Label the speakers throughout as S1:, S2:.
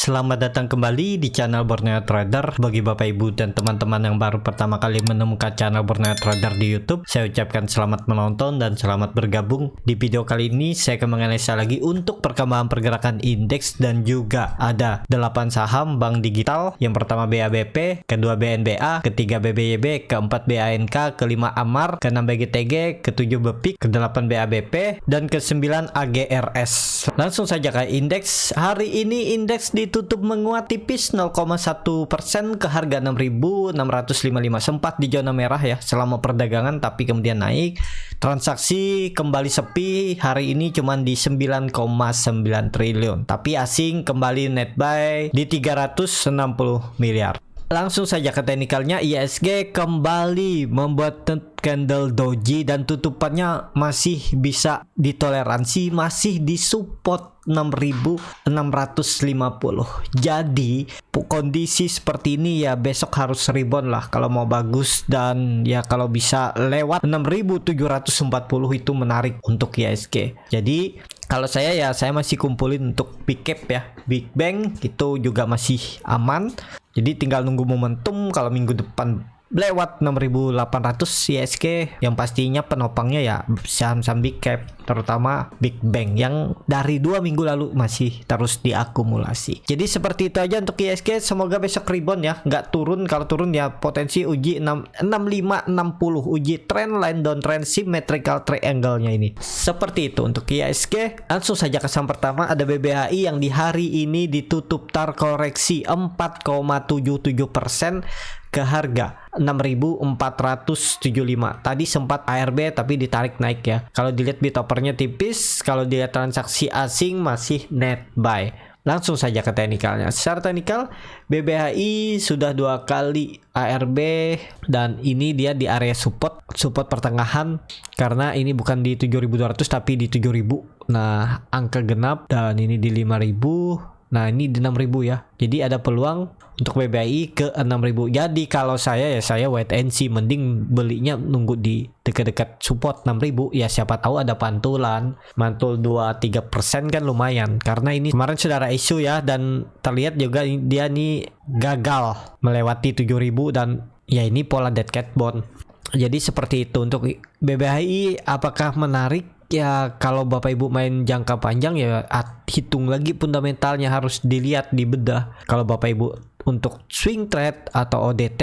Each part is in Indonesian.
S1: Selamat datang kembali di channel Borneo Trader. Bagi Bapak Ibu dan teman-teman yang baru pertama kali menemukan channel Borneo Trader di YouTube, saya ucapkan selamat menonton dan selamat bergabung. Di video kali ini saya akan menganalisa lagi untuk perkembangan pergerakan indeks dan juga ada 8 saham bank digital. Yang pertama BABP, kedua BNBA, ketiga BBYB, keempat BANK, kelima Amar, keenam BGTG, ketujuh BEPIK, kedelapan BABP, dan ke-9 AGRS. Langsung saja ke indeks. Hari ini indeks ditutup menguat tipis 0,1% ke harga 6.655. Sempat di zona merah ya selama perdagangan, tapi kemudian naik. Transaksi kembali sepi hari ini cuman di 9,9 triliun, tapi asing kembali net buy di 360 miliar. Langsung saja ke teknikalnya, ISG kembali membuat candle doji dan tutupannya masih bisa ditoleransi, masih disupport 6.650. Jadi kondisi seperti ini ya besok harus rebound lah kalau mau bagus, dan ya kalau bisa lewat 6.740 itu menarik untuk ISG. Jadi kalau saya masih kumpulin untuk big cap ya, big bang itu juga masih aman. Jadi tinggal nunggu momentum kalau minggu depan lewat 6.800 ISG, yang pastinya penopangnya ya saham-saham big cap, terutama big bang yang dari 2 minggu lalu masih terus diakumulasi. Jadi seperti itu aja untuk ISG. Semoga besok rebound ya, nggak turun. Kalau turun ya potensi uji 6560, uji trendline downtrend symmetrical triangle-nya ini. Seperti itu untuk ISG. Langsung saja ke saham pertama, ada BBHI yang di hari ini ditutup terkoreksi 4,77% ke harga 6.475. Tadi sempat ARB tapi ditarik naik ya. Kalau dilihat bitopernya tipis, kalau dilihat transaksi asing masih net buy. Langsung saja ke teknikalnya. Secara teknikal BBHI sudah 2 kali ARB dan ini dia di area support pertengahan, karena ini bukan di 7.200 tapi di 7.000. Nah, angka genap, dan ini di 5.000. Nah, ini di 6.000 ya. Jadi ada peluang untuk BBHI ke 6.000. Jadi kalau saya wait and see, mending belinya nunggu di dekat-dekat support 6.000. Ya siapa tahu ada pantulan. Mantul 2-3% kan lumayan. Karena ini kemarin sudah ada isu ya, dan terlihat juga dia nih gagal melewati 7.000, dan ya ini pola dead cat bond. Jadi seperti itu untuk BBHI. Apakah menarik? Ya kalau Bapak Ibu main jangka panjang ya hitung lagi fundamentalnya, harus dilihat, dibedah. Kalau Bapak Ibu untuk swing trade atau ODT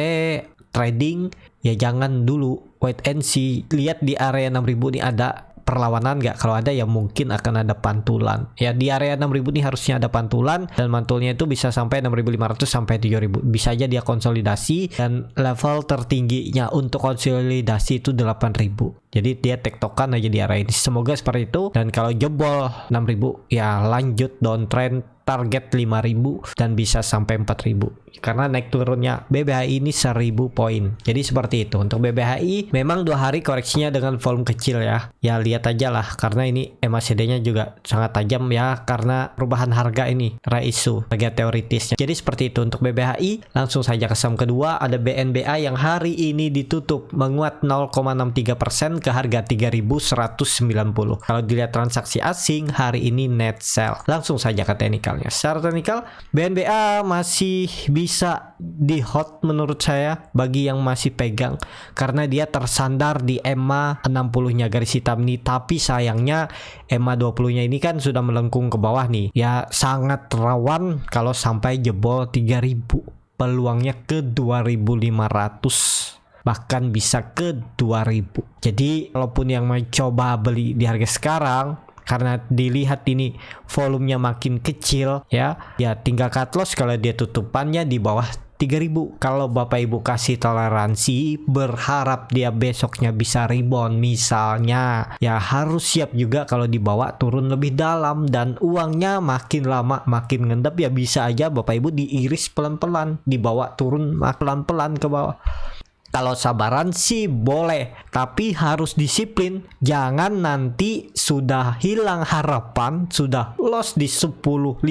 S1: trading ya jangan dulu, wait and see, lihat di area 6.000 nih ada perlawanan nggak. Kalau ada ya mungkin akan ada pantulan ya. Di area 6.000 nih harusnya ada pantulan, dan mantulnya itu bisa sampai 6.500 sampai 7.000. Bisa aja dia konsolidasi, dan level tertingginya untuk konsolidasi itu 8.000. Jadi dia tektokan aja di area ini. Semoga seperti itu. Dan kalau jebol 6.000 ya lanjut downtrend, target 5.000 dan bisa sampai 4.000. Karena naik turunnya BBHI ini 1.000 poin. Jadi seperti itu untuk BBHI. Memang 2 hari koreksinya dengan volume kecil ya. Ya lihat aja lah, karena ini MACD-nya juga sangat tajam ya, karena perubahan harga ini isu harga teoritisnya. Jadi seperti itu untuk BBHI. Langsung saja ke saham kedua, ada BNBA yang hari ini ditutup menguat 0,63% ke harga 3.190. Kalau dilihat transaksi asing hari ini net sell. Langsung saja ke teknikalnya. Secara teknikal BNBA masih bisa di hot menurut saya bagi yang masih pegang, karena dia tersandar di EMA 60-nya garis hitam nih. Tapi sayangnya EMA 20-nya ini kan sudah melengkung ke bawah nih. Ya sangat rawan kalau sampai jebol 3.000. Peluangnya ke 2.500. Bahkan bisa ke 2.000. Jadi walaupun yang mau coba beli di harga sekarang, karena dilihat ini volumenya makin kecil ya tinggal cut loss kalau dia tutupannya di bawah 3.000. Kalau Bapak Ibu kasih toleransi, berharap dia besoknya bisa rebound misalnya, ya harus siap juga kalau dibawa turun lebih dalam dan uangnya makin lama makin ngendap, ya bisa aja Bapak Ibu diiris pelan-pelan, dibawa turun pelan-pelan ke bawah. Kalau sabaran sih boleh, tapi harus disiplin. Jangan nanti sudah hilang harapan, sudah loss di 10-15%,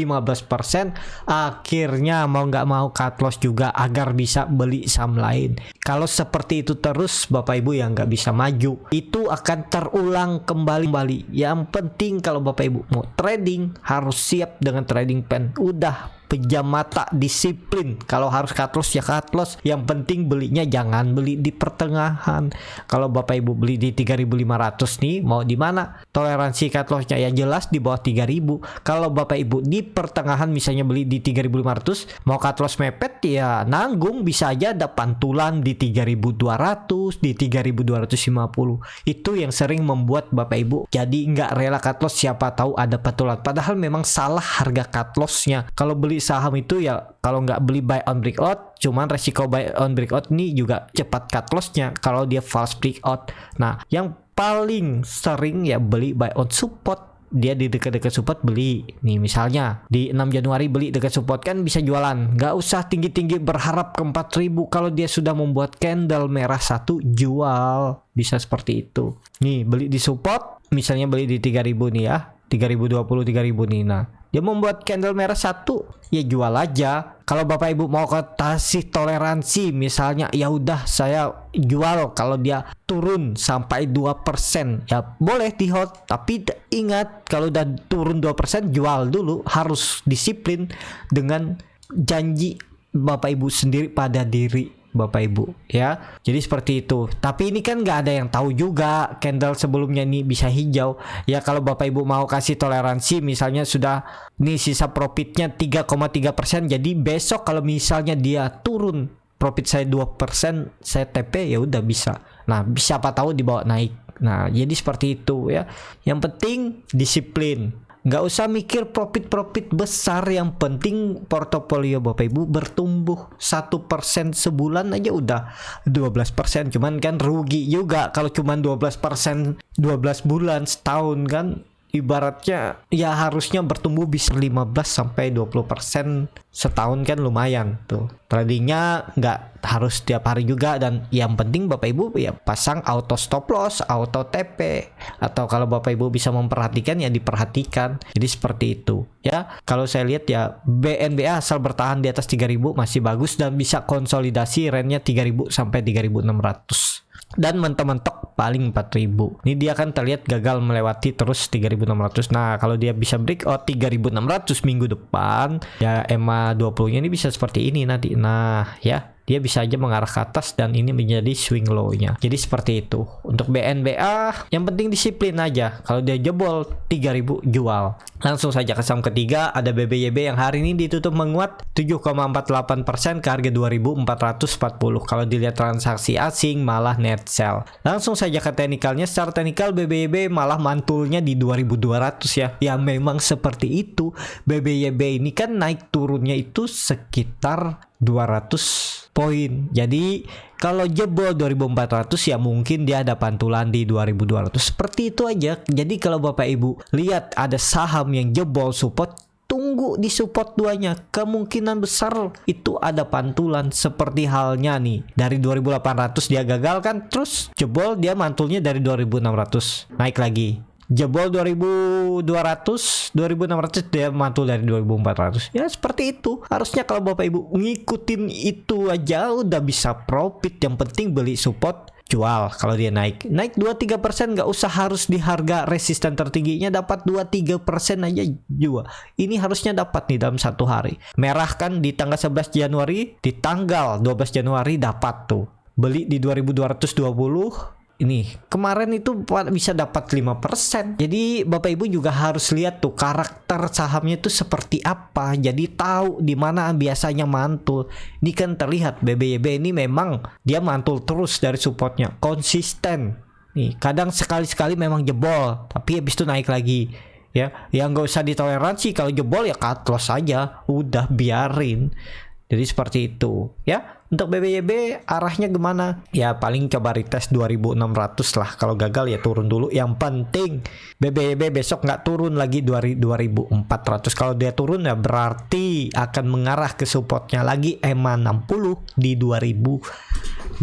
S1: akhirnya mau nggak mau cut loss juga agar bisa beli saham lain. Kalau seperti itu terus, Bapak Ibu yang nggak bisa maju, itu akan terulang kembali. Yang penting kalau Bapak Ibu mau trading, harus siap dengan trading plan. Udah pejam mata, disiplin. Kalau harus cut loss ya cut loss. Yang penting belinya jangan beli di pertengahan. Kalau Bapak Ibu beli di 3.500 nih, mau di mana? Toleransi cut lossnya ya jelas di bawah 3.000. Kalau Bapak Ibu di pertengahan misalnya beli di 3.500, mau cut loss mepet ya nanggung, bisa aja ada pantulan di 3.200, di 3.250. Itu yang sering membuat Bapak Ibu jadi nggak rela cut loss, siapa tahu ada pantulan. Padahal memang salah harga cut lossnya. Kalau beli saham itu ya kalau nggak beli buy on breakout, cuman resiko buy on breakout ini juga cepat cut lossnya kalau dia false breakout. Nah, yang paling sering ya beli buy on support. Dia di dekat-dekat support beli. Nih misalnya di 6 Januari beli dekat support kan bisa jualan. Nggak usah tinggi-tinggi berharap ke 4.000. Kalau dia sudah membuat candle merah satu, jual. Bisa seperti itu. Nih beli di support, misalnya beli di 3.000 nih ya. 3.020, 3.000 nih. Nah, dia membuat candle merah satu, ya jual aja. Kalau Bapak Ibu mau kasih toleransi, misalnya ya udah saya jual kalau dia turun sampai 2%, ya boleh di hold. Tapi ingat, kalau udah turun 2% jual dulu. Harus disiplin dengan janji Bapak Ibu sendiri pada diri Bapak Ibu ya. Jadi seperti itu. Tapi ini kan nggak ada yang tahu juga candle sebelumnya nih bisa hijau ya. Kalau Bapak Ibu mau kasih toleransi, misalnya sudah nih sisa profitnya 3,3%, jadi besok kalau misalnya dia turun profit saya 2%, saya TP ya udah bisa. Nah, siapa tahu dibawa naik. Nah, jadi seperti itu ya. Yang penting disiplin. Nggak usah mikir profit besar, yang penting portofolio Bapak Ibu bertumbuh 1% sebulan aja udah 12%. Cuman kan rugi juga kalau cuman 12% 12 bulan setahun kan. Ibaratnya ya harusnya bertumbuh bisa 15-20% setahun kan lumayan tuh. Tradingnya nggak harus tiap hari juga, dan yang penting Bapak Ibu ya pasang auto stop loss, auto TP, atau kalau Bapak Ibu bisa memperhatikan ya diperhatikan. Jadi seperti itu ya. Kalau saya lihat ya BNBA asal bertahan di atas 3.000 masih bagus dan bisa konsolidasi range-nya 3.000 sampai 3.600. Dan mentok-mentok paling 4.000. Ini dia kan terlihat gagal melewati terus 3.600. Nah, kalau dia bisa breakout 3.600 minggu depan, ya EMA 20-nya ini bisa seperti ini nanti. Nah, ya dia bisa aja mengarah ke atas dan ini menjadi swing low-nya. Jadi seperti itu. Untuk BNBA yang penting disiplin aja. Kalau dia jebol 3.000 jual. Langsung saja ke saham ketiga, ada BBYB yang hari ini ditutup menguat 7,48% ke harga 2.440. Kalau dilihat transaksi asing malah net sell. Langsung saja ke teknikalnya. Secara teknikal BBYB malah mantulnya di 2.200 ya. Ya memang seperti itu. BBYB ini kan naik turunnya itu sekitar 200 poin. Jadi kalau jebol 2.400 ya mungkin dia ada pantulan di 2.200. Seperti itu aja. Jadi kalau Bapak Ibu lihat ada saham yang jebol support, tunggu di support 2-nya. Kemungkinan besar itu ada pantulan. Seperti halnya nih, dari 2.800 dia gagal kan, terus jebol dia mantulnya dari 2.600 naik lagi. Jebol 2.200, 2.600 dia mantul dari 2.400. Ya seperti itu. Harusnya kalau Bapak Ibu ngikutin itu aja udah bisa profit. Yang penting beli support, jual kalau dia naik. Naik 2-3%, nggak usah harus di harga resisten tertingginya dapat 2-3% aja jual. Ini harusnya dapat nih dalam satu hari. Merah kan di tanggal 11 Januari, di tanggal 12 Januari dapat tuh. Beli di 2.220. Ini kemarin itu bisa dapat 5%. Jadi Bapak Ibu juga harus lihat tuh karakter sahamnya itu seperti apa. Jadi tahu di mana biasanya mantul. Ini kan terlihat BBYB ini memang dia mantul terus dari supportnya, konsisten. Nih, kadang sekali-sekali memang jebol, tapi habis itu naik lagi. Ya, yang nggak usah ditoleransi. Kalau jebol ya cut loss aja, udah biarin. Jadi seperti itu ya. Untuk BBYB arahnya gimana? Ya paling coba retest 2.600 lah. Kalau gagal ya turun dulu. Yang penting BBYB besok nggak turun lagi 2.400. Kalau dia turun ya berarti akan mengarah ke supportnya lagi EMA 60 di 2.200.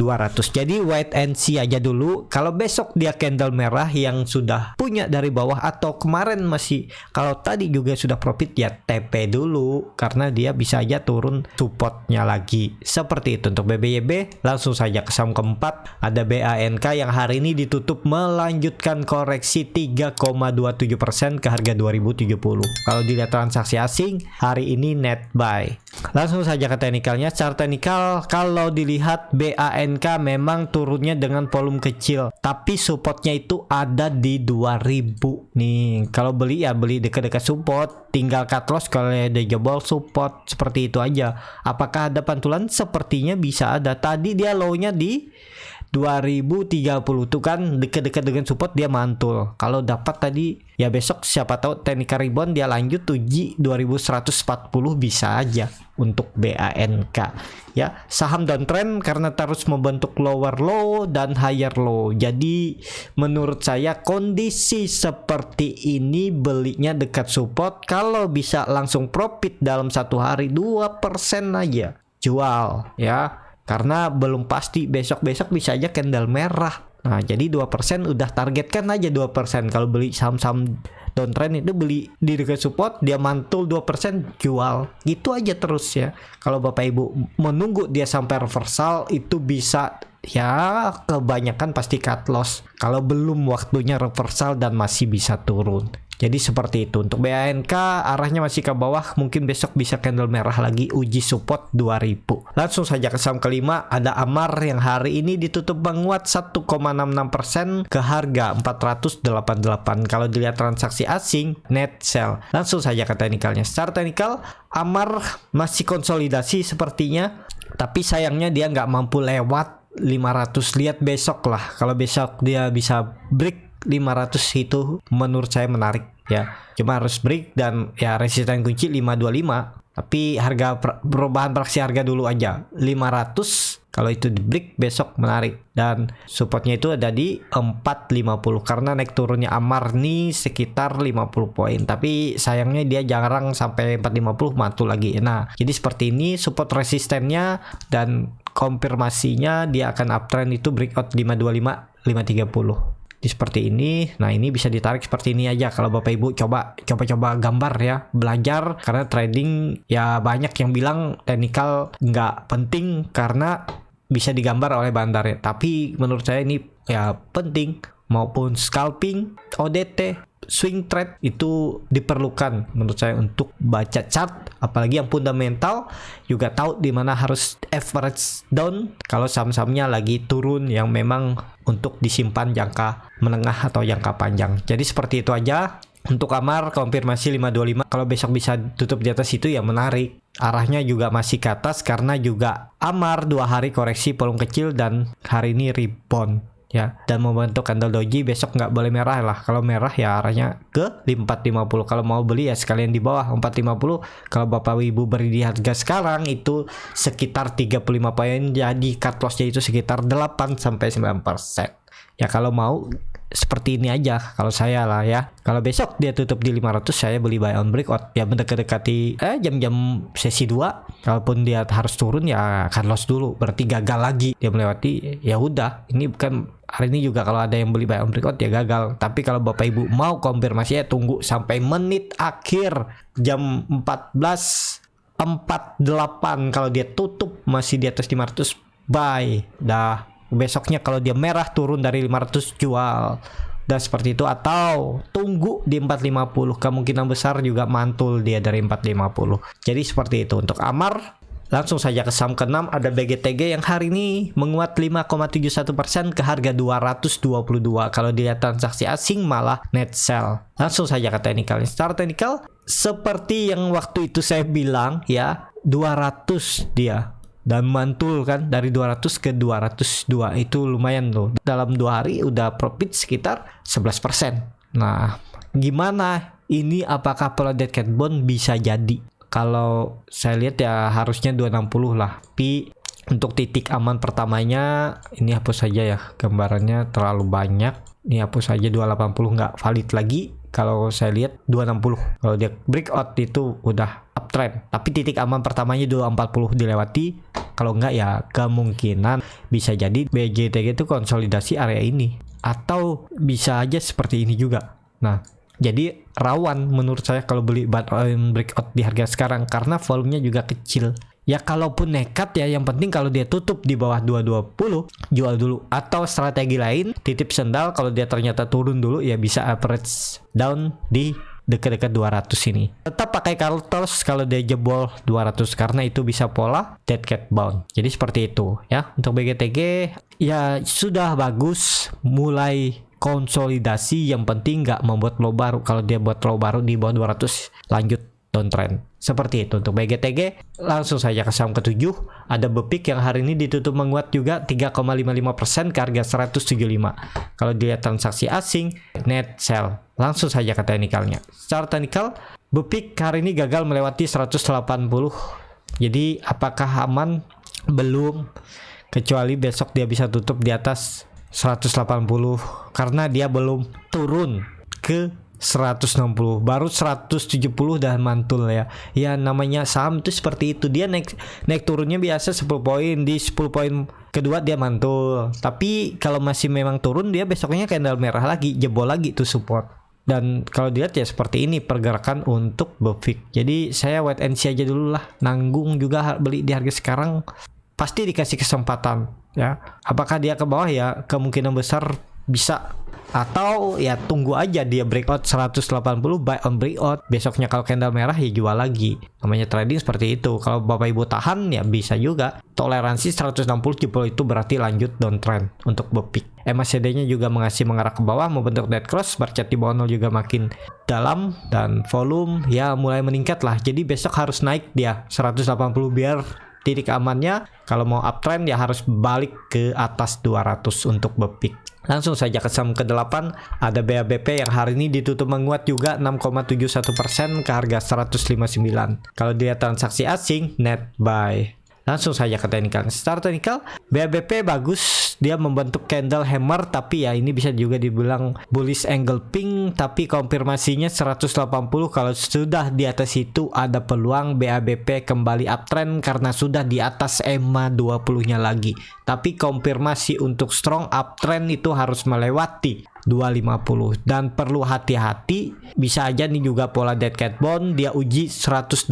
S1: Jadi wait and see aja dulu. Kalau besok dia candle merah yang sudah punya dari bawah, atau kemarin masih, kalau tadi juga sudah profit ya TP dulu, karena dia bisa aja turun supportnya lagi. Seperti seperti itu. Untuk BBYB langsung saja ke saham keempat ada BANK yang hari ini ditutup melanjutkan koreksi 3,27% ke harga 2070. Kalau dilihat transaksi asing hari ini net buy. Langsung saja ke teknikalnya. Secara teknikal kalau dilihat BANK memang turunnya dengan volume kecil, tapi supportnya itu ada di 2000 nih. Kalau beli ya beli dekat-dekat support, tinggal cut loss kalau ada jebol support, seperti itu aja. Apakah ada pantulan? Sepertinya bisa ada. Tadi dia low-nya di 2030 tuh kan dekat-dekat dengan support dia mantul. Kalau dapat tadi ya besok siapa tahu technical rebound dia lanjut uji 2140 bisa aja untuk BANK ya. Saham downtrend karena terus membentuk lower low dan higher low. Jadi menurut saya kondisi seperti ini belinya dekat support, kalau bisa langsung profit dalam satu hari 2% aja jual ya. Karena belum pasti besok-besok bisa aja candle merah. Nah, jadi 2% udah targetkan aja 2%. Kalau beli saham-saham downtrend itu beli di dekat support, dia mantul 2% jual. Gitu aja terus ya. Kalau Bapak Ibu menunggu dia sampai reversal itu bisa ya kebanyakan pasti cut loss. Kalau belum waktunya reversal dan masih bisa turun. Jadi seperti itu. Untuk BANK arahnya masih ke bawah, mungkin besok bisa candle merah lagi uji support 2000. Langsung saja ke saham kelima ada Amar yang hari ini ditutup menguat 1,66% ke harga 488. Kalau dilihat transaksi asing net sell. Langsung saja ke teknikalnya. Secara teknikal Amar masih konsolidasi sepertinya, tapi sayangnya dia nggak mampu lewat 500. Lihat besok lah. Kalau besok dia bisa break 500 itu menurut saya menarik ya. Cuma harus break dan ya resisten kunci 525. Tapi harga perubahan praksi harga dulu aja 500. Kalau itu di break besok menarik. Dan supportnya itu ada di 450 karena naik turunnya Amar nih sekitar 50 poin. Tapi sayangnya dia jarang sampai 450 mantul lagi. Nah jadi seperti ini support resistennya dan konfirmasinya dia akan uptrend itu breakout 525 530. Seperti ini. Nah ini bisa ditarik seperti ini aja. Kalau Bapak Ibu coba gambar ya, belajar, karena trading ya banyak yang bilang technical nggak penting karena bisa digambar oleh bandar ya. Tapi menurut saya ini ya penting, maupun scalping, ODT, swing trade itu diperlukan menurut saya untuk baca chart, apalagi yang fundamental juga tahu di mana harus average down kalau saham-sahamnya lagi turun yang memang untuk disimpan jangka menengah atau jangka panjang. Jadi seperti itu aja. Untuk Amar konfirmasi 525, kalau besok bisa tutup di atas itu ya menarik. Arahnya juga masih ke atas karena juga Amar 2 hari koreksi volume kecil dan hari ini rebound ya, dan membentuk candle doji. Besok nggak boleh merah lah. Kalau merah ya arahnya ke 450. Kalau mau beli ya sekalian di bawah 450. Kalau Bapak Ibu beri di harga sekarang itu sekitar 35 poin, jadi cut lossnya itu sekitar 8-9%. Ya kalau mau seperti ini aja kalau saya lah ya. Kalau besok dia tutup di 500 saya beli buy on breakout ya, mendekati jam-jam sesi 2. Kalaupun dia harus turun ya cut loss dulu, berarti gagal lagi dia melewati. Ya udah, ini bukan hari ini juga kalau ada yang beli buy on breakout ya gagal. Tapi kalau Bapak Ibu mau konfirmasi ya tunggu sampai menit akhir jam 14.48. Kalau dia tutup masih di atas 500 buy dah. Besoknya kalau dia merah turun dari 500 jual. Dan seperti itu, atau tunggu di 450. Kemungkinan besar juga mantul dia dari 450. Jadi seperti itu untuk Amar. Langsung saja ke saham ke-6 ada BGTG yang hari ini menguat 5,71% ke harga 222. Kalau dilihat transaksi asing malah net sell. Langsung saja ke teknikal. Secara teknikal seperti yang waktu itu saya bilang ya, 200 dia dan mantul kan dari 200 ke 202. Itu lumayan loh. Dalam 2 hari udah profit sekitar 11%. Nah, gimana ini, apakah Ploded Cat Bond bisa jadi? Kalau saya lihat ya harusnya 260 lah. Tapi untuk titik aman pertamanya ini hapus saja ya, gambarannya terlalu banyak. Ini hapus saja, 280 nggak valid lagi. Kalau saya lihat 260. Kalau dia breakout itu udah uptrend. Tapi titik aman pertamanya 240 dilewati. Kalau enggak ya kemungkinan bisa jadi BGTG itu konsolidasi area ini. Atau bisa aja seperti ini juga. Nah, jadi rawan menurut saya kalau beli buy on breakout di harga sekarang karena volumenya juga kecil Ya kalaupun nekat ya, yang penting kalau dia tutup di bawah 220 jual dulu. Atau strategi lain titip sendal, kalau dia ternyata turun dulu ya bisa average down di dekat-dekat 200 ini. Tetap pakai Carlos kalau dia jebol 200 karena itu bisa pola dead cat bound. Jadi seperti itu ya. Untuk BGTG ya sudah bagus, mulai konsolidasi, yang penting nggak membuat low baru. Kalau dia buat low baru di bawah 200 lanjut downtrend. Seperti itu untuk BGTG. Langsung saja ke saham ke-7 ada Bepik yang hari ini ditutup menguat juga 3,55% ke harga 175. Kalau dilihat transaksi asing net sell. Langsung saja ke teknikalnya. Secara teknikal Bepik hari ini gagal melewati 180. Jadi apakah aman? Belum. Kecuali besok dia bisa tutup di atas 180 karena dia belum turun ke 160, baru 170 dan mantul ya. Ya namanya saham itu seperti itu, dia naik turunnya biasa 10 poin, di 10 poin kedua dia mantul. Tapi kalau masih memang turun, dia besoknya candle merah lagi, jebol lagi tuh support. Dan kalau dilihat ya seperti ini pergerakan untuk Bepik. Jadi saya wait and see aja dulu lah. Nanggung juga beli di harga sekarang, pasti dikasih kesempatan ya. Apakah dia ke bawah ya, kemungkinan besar bisa, atau ya tunggu aja dia breakout 180, buy on breakout, besoknya kalau candle merah ya jual lagi. Namanya trading seperti itu. Kalau Bapak Ibu tahan ya bisa juga. Toleransi 160 jebol itu berarti lanjut downtrend untuk Bepik. MACD nya juga masih mengarah ke bawah, membentuk dead cross, bar chart di bawah 0 juga makin dalam, dan volume ya mulai meningkat lah. Jadi besok harus naik dia 180 biar titik amannya. Kalau mau uptrend ya harus balik ke atas 200 untuk Bepik. Langsung saja ke saham ke-8 ada BABP yang hari ini ditutup menguat juga 6,71% ke harga 159. Kalau dia transaksi asing net buy. Langsung saja ke teknikal. Secara teknikal BABP bagus, dia membentuk candle hammer, tapi ya ini bisa juga dibilang bullish angle pink, tapi konfirmasinya 180. Kalau sudah di atas itu ada peluang BABP kembali uptrend karena sudah di atas EMA 20 nya lagi. Tapi konfirmasi untuk strong uptrend itu harus melewati 250 dan perlu hati-hati. Bisa aja nih juga pola dead cat bond, dia uji 180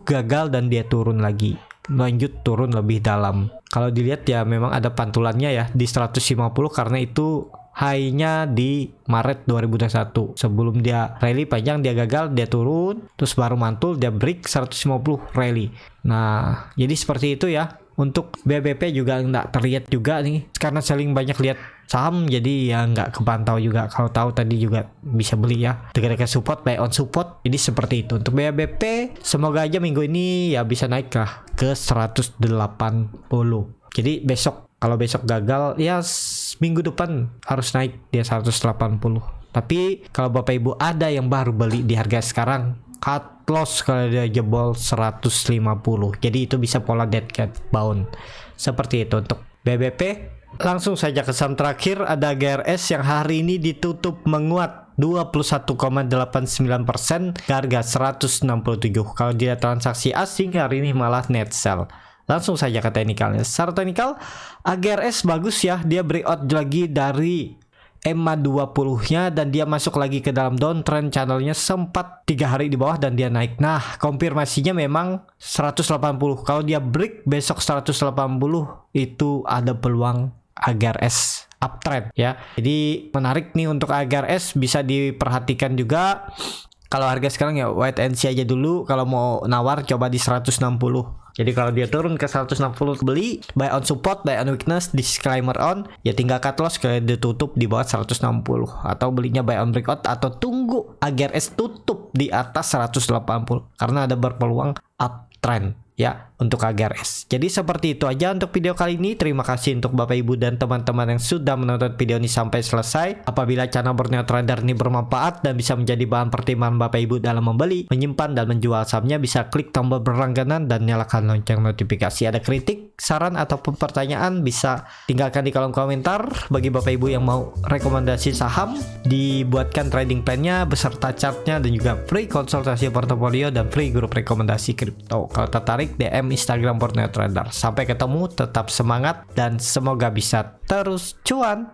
S1: gagal dan dia turun lagi, lanjut turun lebih dalam. Kalau dilihat ya memang ada pantulannya ya di 150 karena itu high-nya di Maret 2021. Sebelum dia rally panjang dia gagal, dia turun, terus baru mantul, dia break 150 rally. Nah, jadi seperti itu ya. Untuk BBP juga nggak terlihat juga nih karena saling banyak lihat saham, jadi ya nggak kepantau juga. Kalau tahu tadi juga bisa beli ya dekat-dekat support, buy on support. Jadi seperti itu untuk BBP. Semoga aja minggu ini ya bisa naik lah ke 180. Jadi besok, kalau besok gagal ya minggu depan harus naik dia 180. Tapi kalau Bapak Ibu ada yang baru beli di harga sekarang, cut loss kalau dia jebol 150. Jadi itu bisa pola dead cat bound. Seperti itu untuk BBP. Langsung saja ke saham terakhir ada GRS yang hari ini ditutup menguat 21,89% ke harga 167. Kalau dia transaksi asing hari ini malah net sell. Langsung saja ke teknikalnya. Secara teknikal AGRS bagus ya, dia breakout lagi dari EMA 20-nya dan dia masuk lagi ke dalam downtrend. Channelnya sempat 3 hari di bawah dan dia naik. Nah, konfirmasinya memang 180. Kalau dia break besok 180 itu ada peluang AGRS uptrend ya. Jadi menarik nih untuk AGRS, bisa diperhatikan juga. Kalau harga sekarang ya wait and see aja dulu. Kalau mau nawar coba di 160. Jadi kalau dia turun ke 160 beli, buy on support, buy on weakness, disclaimer on, ya tinggal cut loss kalau dia tutup di bawah 160, atau belinya buy on breakout atau tunggu AGRS tutup di atas 180 karena ada berpeluang uptrend ya untuk AGRS. Jadi seperti itu aja untuk video kali ini. Terima kasih untuk Bapak Ibu dan teman-teman yang sudah menonton video ini sampai selesai. Apabila channel Borneo Trader ini bermanfaat dan bisa menjadi bahan pertimbangan Bapak Ibu dalam membeli, menyimpan dan menjual sahamnya, bisa klik tombol berlangganan dan nyalakan lonceng notifikasi. Ada kritik, saran ataupun pertanyaan bisa tinggalkan di kolom komentar. Bagi Bapak Ibu yang mau rekomendasi saham, dibuatkan trading plan-nya beserta chartnya dan juga free konsultasi portofolio dan free grup rekomendasi kripto. Kalau tertarik DM Instagram Borneo Trader. Sampai ketemu, tetap semangat dan semoga bisa terus cuan.